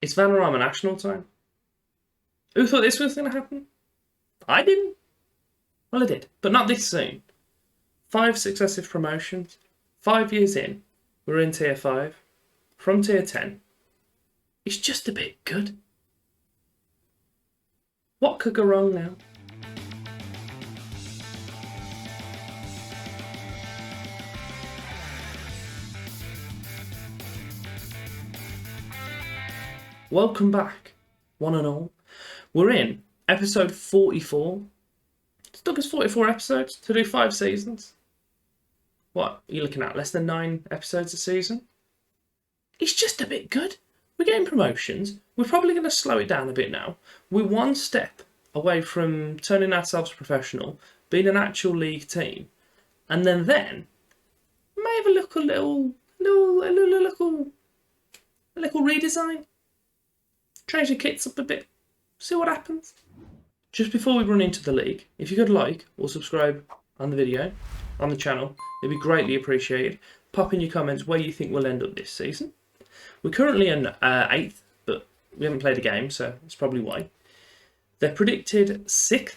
It's Vanarama national time. Who thought this was going to happen? I didn't. Well, I did, but not this soon. 5 successive promotions. 5 years in, we're in Tier 5. From Tier 10. It's just a bit good. What could go wrong now? Welcome back, one and all. We're in episode 44. It took us 44 episodes to do 5 seasons. What are you looking at? Less than 9 episodes a season? It's just a bit good. We're getting promotions. We're probably going to slow it down a bit now. We're one step away from turning ourselves professional, being an actual league team, and then may have a little redesign. Change the kits up a bit. See what happens. Just before we run into the league, if you could like or subscribe on the video, on the channel, it'd be greatly appreciated. Pop in your comments where you think we'll end up this season. We're currently in 8th, but we haven't played a game, so that's probably why. They're predicted 6th,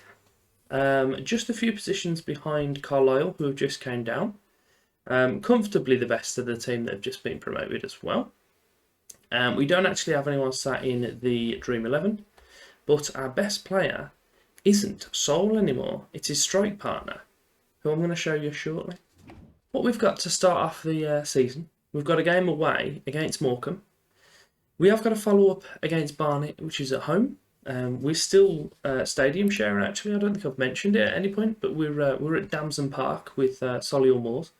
just a few positions behind Carlisle, who have just came down. Comfortably the best of the team that have just been promoted as well. We don't actually have anyone sat in the Dream 11, but our best player isn't Sol anymore. It's his strike partner, who I'm going to show you shortly. What we've got to start off the season, we've got a game away against Morecambe. We have got a follow-up against Barnet, which is at home. We're still stadium sharing, actually. I don't think I've mentioned it at any point, but we're at Damson Park with Solihull Moors.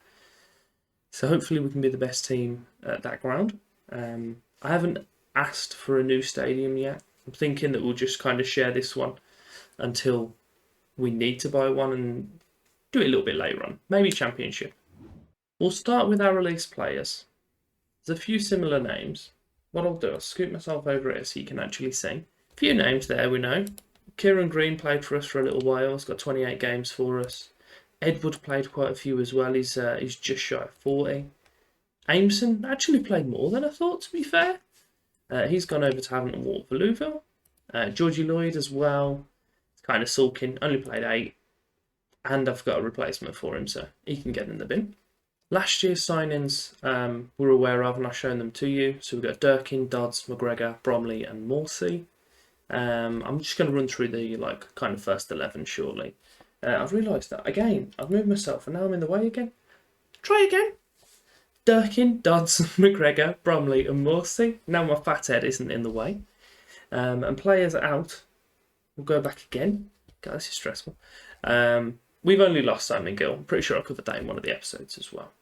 So hopefully we can be the best team at that ground. I haven't asked for a new stadium yet. I'm thinking that we'll just kind of share this one until we need to buy one and do it a little bit later on. Maybe Championship. We'll start with our release players. There's a few similar names. What I'll do, I'll scoot myself over here so you can actually see. A few names there we know. Kieran Green played for us for a little while. He's got 28 games for us. Edward played quite a few as well. He's just shy of 40. Ameson actually played more than I thought, to be fair. He's gone over to Havant and Waterlooville. Georgie Lloyd as well. It's kind of sulking, only played 8. And I've got a replacement for him, so he can get in the bin. Last year's signings we're aware of, and I've shown them to you. So we've got Durkin, Dodds, McGregor, Bromley and Morsey. I'm just going to run through the kind of first 11 shortly. I've realised that, again, I've moved myself and now I'm in the way again. Try again. Durkin, Dodds, McGregor, Bromley and Morsey. Now my fat head isn't in the way. And players out. We'll go back again. God, this is stressful. We've only lost Simon Gill. I'm pretty sure I covered that in one of the episodes as well.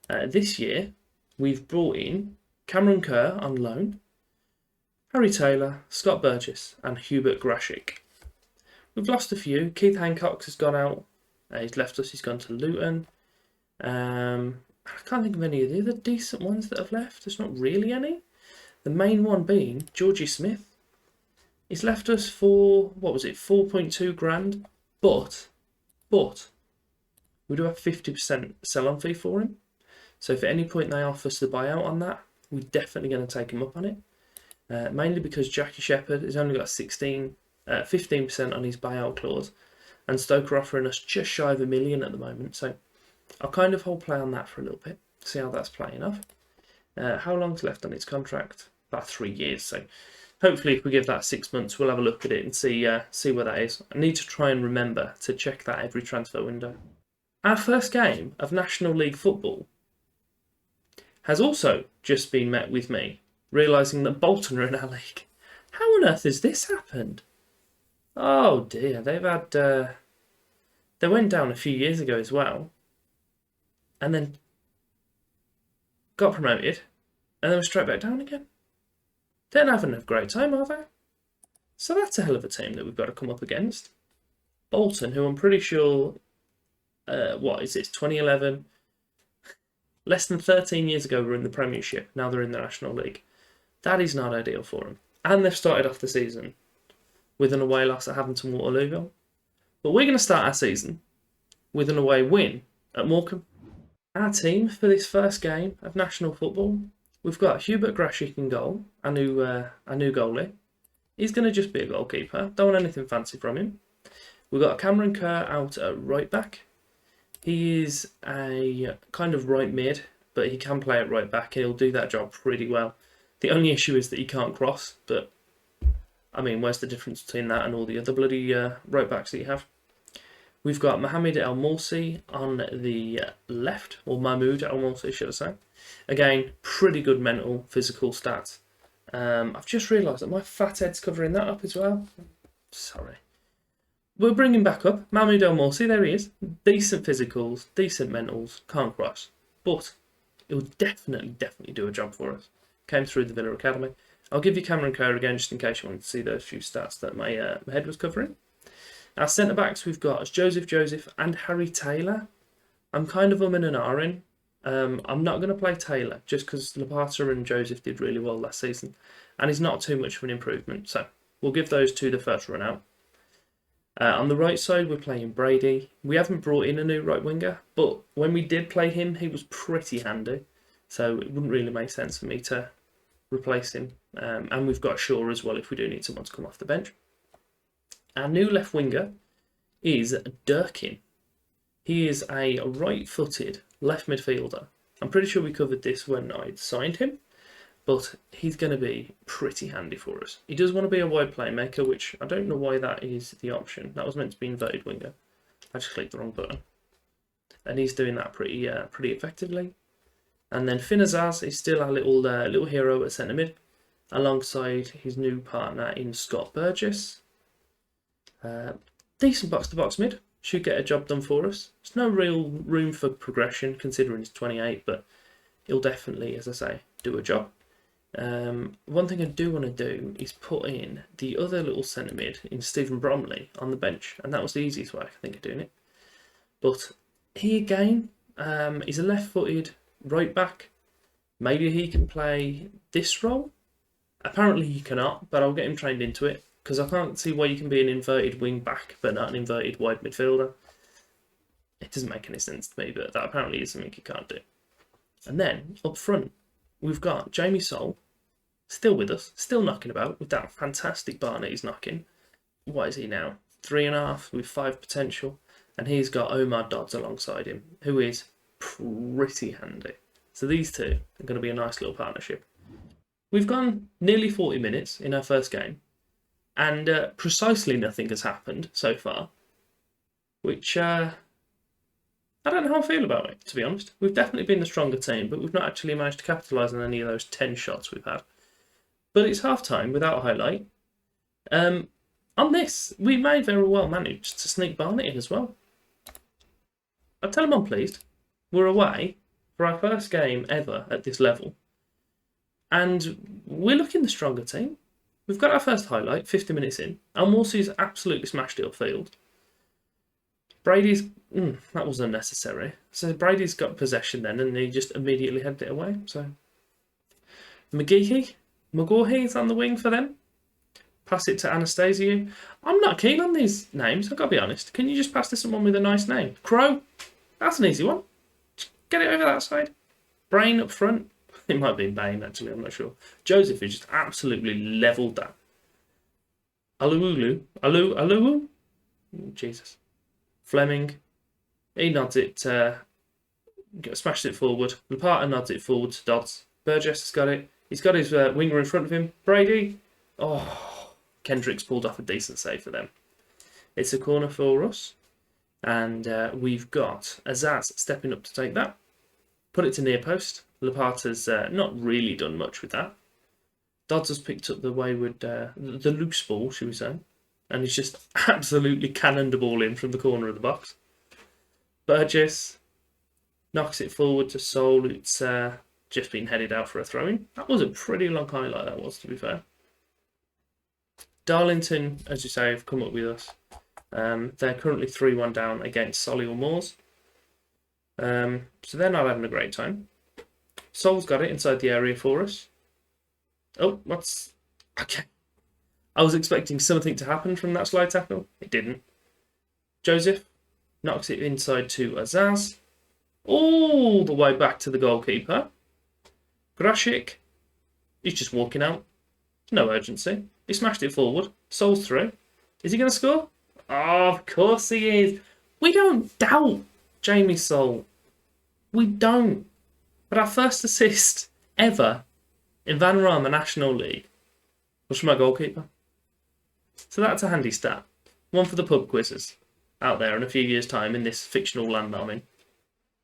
This year, we've brought in Cameron Kerr on loan, Harry Taylor, Scott Burgess and Hubert Grashik. We've lost a few. Keith Hancock has gone out. He's left us. He's gone to Luton. I can't think of any of the other decent ones that have left. There's not really any. The main one being Georgie Smith. He's left us for, 4.2 grand. But we do have 50% sell-on fee for him. So if at any point they offer us the buyout on that, we're definitely going to take him up on it. Mainly because Jackie Shepherd has only got 15% on his buyout clause. And Stoke are offering us just shy of $1 million at the moment. So I'll kind of hold play on that for a little bit, see how that's playing off. How long's left on its contract? About 3 years. So hopefully if we give that 6 months, we'll have a look at it and see where that is. I need to try and remember to check that every transfer window. Our first game of National League football has also just been met with me realising that Bolton are in our league. How on earth has this happened? Oh dear, they've had... they went down a few years ago as well. And then got promoted, and then were straight back down again. They're not having a great time, are they? So that's a hell of a team that we've got to come up against. Bolton, who I'm pretty sure, 2011? Less than 13 years ago were in the Premiership, now they're in the National League. That is not ideal for them. And they've started off the season with an away loss at Havant and Waterlooville. But we're going to start our season with an away win at Morecambe. Our team for this first game of national football, we've got Hubert Grashik in goal, our new goalie. He's going to just be a goalkeeper. Don't want anything fancy from him. We've got Cameron Kerr out at right back. He is a kind of right mid, but he can play at right back and he'll do that job pretty well. The only issue is that he can't cross, but I mean, where's the difference between that and all the other bloody right backs that you have? We've got Mohamed El Morsi on the left, or Mahmoud El Morsi, should I say. Again, pretty good mental, physical stats. I've just realised that my fat head's covering that up as well. Sorry. We'll bring him back up. Mahmoud El Morsi, there he is. Decent physicals, decent mentals, can't cross. But he'll definitely do a job for us. Came through the Villa Academy. I'll give you Cameron Kerr again just in case you wanted to see those few stats that my head was covering. Our centre-backs we've got Joseph and Harry Taylor. I'm kind of umming and ahhing. I'm not going to play Taylor just because Lapata and Joseph did really well last season. And he's not too much of an improvement. So we'll give those two the first run out. On the right side, we're playing Brady. We haven't brought in a new right winger, but when we did play him, he was pretty handy. So it wouldn't really make sense for me to replace him. And we've got Shaw as well if we do need someone to come off the bench. Our new left winger is Durkin. He is a right-footed left midfielder. I'm pretty sure we covered this when I signed him, but he's going to be pretty handy for us. He does want to be a wide playmaker, which I don't know why that is the option. That was meant to be inverted winger. I just clicked the wrong button. And he's doing that pretty effectively. And then Finn Azaz is still our little hero at centre mid, alongside his new partner in Scott Burgess. Decent box-to-box mid. Should get a job done for us. There's no real room for progression considering he's 28, but he'll definitely, as I say, do a job. One thing I do want to do is put in the other little centre mid in Stephen Bromley on the bench, and that was the easiest way I can think of doing it. But he again, he's a left-footed right back. Maybe he can play this role. Apparently he cannot, but I'll get him trained into it. Because I can't see why you can be an inverted wing back, but not an inverted wide midfielder. It doesn't make any sense to me, but that apparently is something you can't do. And then, up front, we've got Jamie Soule, still with us, still knocking about, with that fantastic Barnet he's knocking. What is he now? 3.5 with 5 potential. And he's got Omar Dodds alongside him, who is pretty handy. So these two are going to be a nice little partnership. We've gone nearly 40 minutes in our first game. And precisely nothing has happened so far, which I don't know how I feel about it, to be honest. We've definitely been the stronger team, but we've not actually managed to capitalise on any of those 10 shots we've had. But it's half-time without a highlight. On this, we may very well manage to sneak Barnet in as well. I'll tell them I'm pleased. We're away for our first game ever at this level. And we're looking the stronger team. We've got our first highlight, 50 minutes in. Morsi's absolutely smashed it upfield. Brady's... that was unnecessary. So Brady's got possession then, and he just immediately headed it away. So McGaughey's on the wing for them. Pass it to Anastasio. I'm not keen on these names, I've got to be honest. Can you just pass to someone with a nice name? Crow? That's an easy one. Just get it over that side. Brain up front. It might be Bain, actually, I'm not sure. Joseph has just absolutely levelled that. Aluwu? Jesus. Fleming. He nods it, smashed it forward. Lapata nods it forward to Dodds. Burgess has got it. He's got his winger in front of him. Brady. Oh, Kendrick's pulled off a decent save for them. It's a corner for us. And we've got Azaz stepping up to take that. Put it to near post. Lapata's not really done much with that. Dodds has picked up the wayward, the loose ball, should we say. And he's just absolutely cannoned the ball in from the corner of the box. Burgess knocks it forward to Soule. It's just been headed out for a throw-in. That was a pretty long highlight, that was, to be fair. Darlington, as you say, have come up with us. They're currently 3-1 down against Solihull Moors. So they're not having a great time. Soule's got it inside the area for us. Oh, what's... Okay. I was expecting something to happen from that slide tackle. It didn't. Joseph knocks it inside to Azaz. All the way back to the goalkeeper. Grashik, he's just walking out. No urgency. He smashed it forward. Soul's through. Is he going to score? Oh, of course he is. We don't doubt Jamie Soul. We don't. But our first assist ever in Vanarama National League was from our goalkeeper. So that's a handy stat. One for the pub quizzes out there in a few years' time in this fictional land I'm in.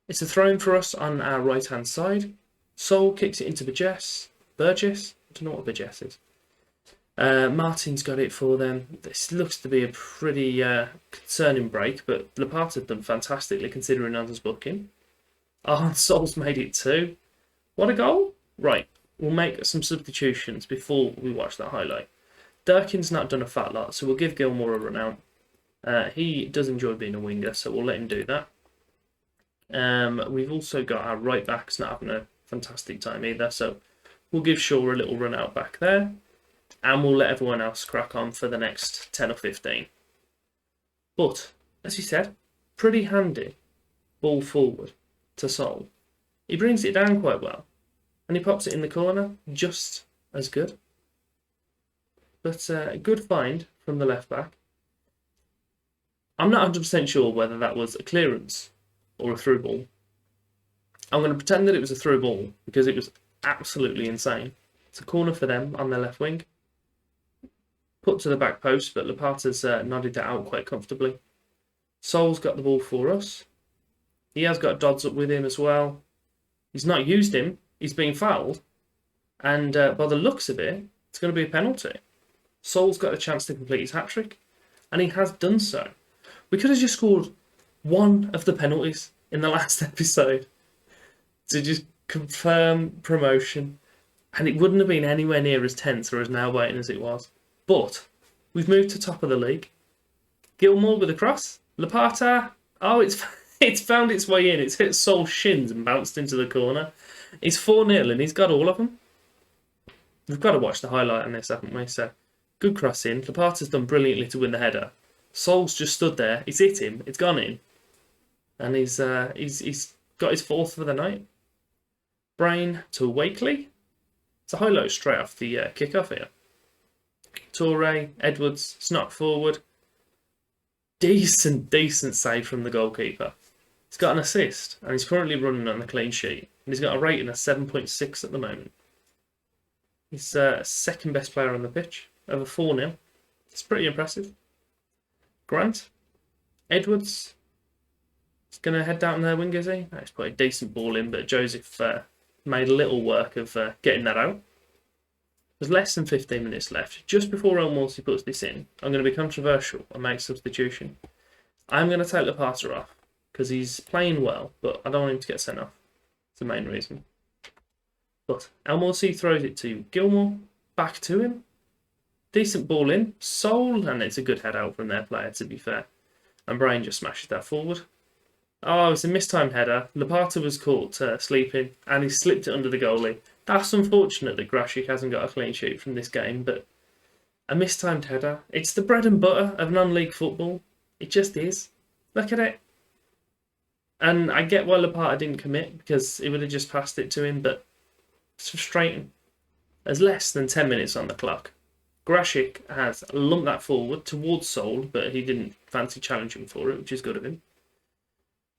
It's a throw-in for us on our right-hand side. Soul kicks it into Burgess. Burgess? I don't know what Burgess is. Martin's got it for them. This looks to be a pretty concerning break, but Laporte had done fantastically considering others booking. Oh, and Sol's made it too. What a goal! Right, we'll make some substitutions before we watch that highlight. Durkin's not done a fat lot, so we'll give Gilmore a run out. He does enjoy being a winger, so we'll let him do that. We've also got our right backs not having a fantastic time either, so we'll give Shaw a little run out back there. And we'll let everyone else crack on for the next 10 or 15. But, as you said, pretty handy ball forward to Sol. He brings it down quite well. And he pops it in the corner, just as good. But a good find from the left back. I'm not 100% sure whether that was a clearance or a through ball. I'm going to pretend that it was a through ball because it was absolutely insane. It's a corner for them on their left wing. Put to the back post, but Laporte's nodded that out quite comfortably. Sol's got the ball for us. He has got Dodds up with him as well. He's not used him. He's being fouled. And by the looks of it, it's going to be a penalty. Sol's got a chance to complete his hat-trick. And he has done so. We could have just scored one of the penalties in the last episode to just confirm promotion. And it wouldn't have been anywhere near as tense or as nail-biting as it was. But we've moved to top of the league. Gilmore with a cross. Laporte. Oh, it's found its way in. It's hit Sol's shins and bounced into the corner. It's 4-0 and he's got all of them. We've got to watch the highlight on this, haven't we? So, good cross in. Laporte's done brilliantly to win the header. Sol's just stood there. He's hit him. It's gone in. And he's got his fourth for the night. Brain to Wakely. It's a highlight straight off the kick-off here. Torre, Edwards, snot forward. Decent save from the goalkeeper. He's got an assist and he's currently running on a clean sheet. And he's got a rating of 7.6 at the moment. He's second best player on the pitch, over 4-0. It's pretty impressive. Grant, Edwards. He's going to head down their wing, is he? He's put a decent ball in, but Joseph made a little work of getting that out. There's less than 15 minutes left. Just before El Morsi puts this in, I'm going to be controversial and make a substitution. I'm going to take Laporte off because he's playing well, but I don't want him to get sent off. It's the main reason. But El Morsi throws it to Gilmore, back to him. Decent ball in, Sol, and it's a good head out from their player, to be fair. And Brian just smashes that forward. Oh, it's a mistimed header. Laporte was caught sleeping, and he slipped it under the goalie. That's unfortunate that Grashik hasn't got a clean sheet from this game, but a mistimed header. It's the bread and butter of non-league football. It just is. Look at it. And I get why Laporte didn't commit, because he would have just passed it to him, but it's frustrating. There's less than 10 minutes on the clock. Grashik has lumped that forward towards Sol, but he didn't fancy challenging for it, which is good of him.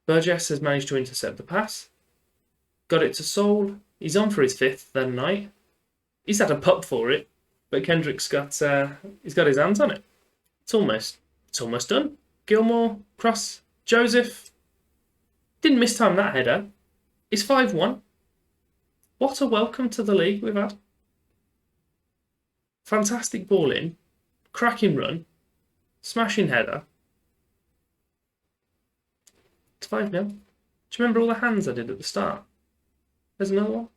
Burgess has managed to intercept the pass. Got it to Sol. He's on for his fifth that night. He's had a pup for it, but Kendrick's got he's got his hands on it. It's almost done. Gilmore, cross, Joseph. Didn't mistime that header. It's 5-1. What a welcome to the league we've had. Fantastic ball in, cracking run, smashing header. It's 5-0. Do you remember all the hands I did at the start? There's another one.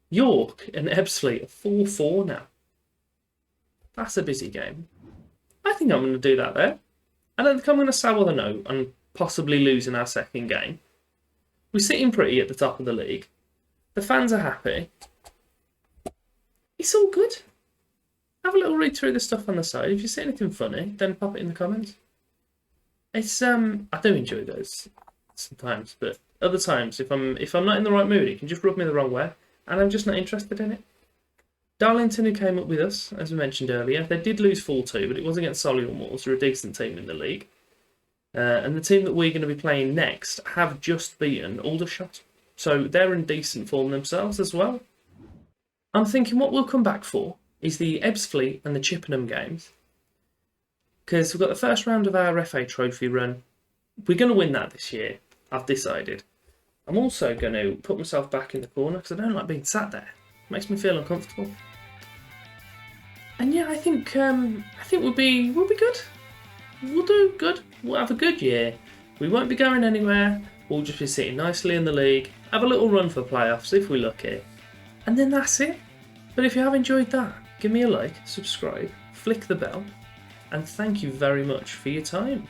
York and Ebbsfleet are 4-4 now. That's a busy game. I think I'm going to do that there. I don't think I'm going to sour the note on possibly losing our second game. We're sitting pretty at the top of the league. The fans are happy. It's all good. Have a little read through the stuff on the side. If you see anything funny, then pop it in the comments. It's I do enjoy those sometimes, but other times, if I'm not in the right mood, it can just rub me the wrong way. and I'm just not interested in it. Darlington, who came up with us, as we mentioned earlier, they did lose 4-2, but it was against Solihull Moors, who are a decent team in the league. And the team that we're going to be playing next have just beaten Aldershot, so they're in decent form themselves as well. I'm thinking what we'll come back for is the Ebbsfleet and the Chippenham games, because we've got the first round of our FA Trophy run. We're going to win that this year, I've decided. I'm also going to put myself back in the corner because I don't like being sat there. It makes me feel uncomfortable. And yeah, I think we'll be good. We'll do good. We'll have a good year. We won't be going anywhere. We'll just be sitting nicely in the league, have a little run for playoffs if we're lucky, and then that's it. But if you have enjoyed that, give me a like, subscribe, flick the bell, and thank you very much for your time.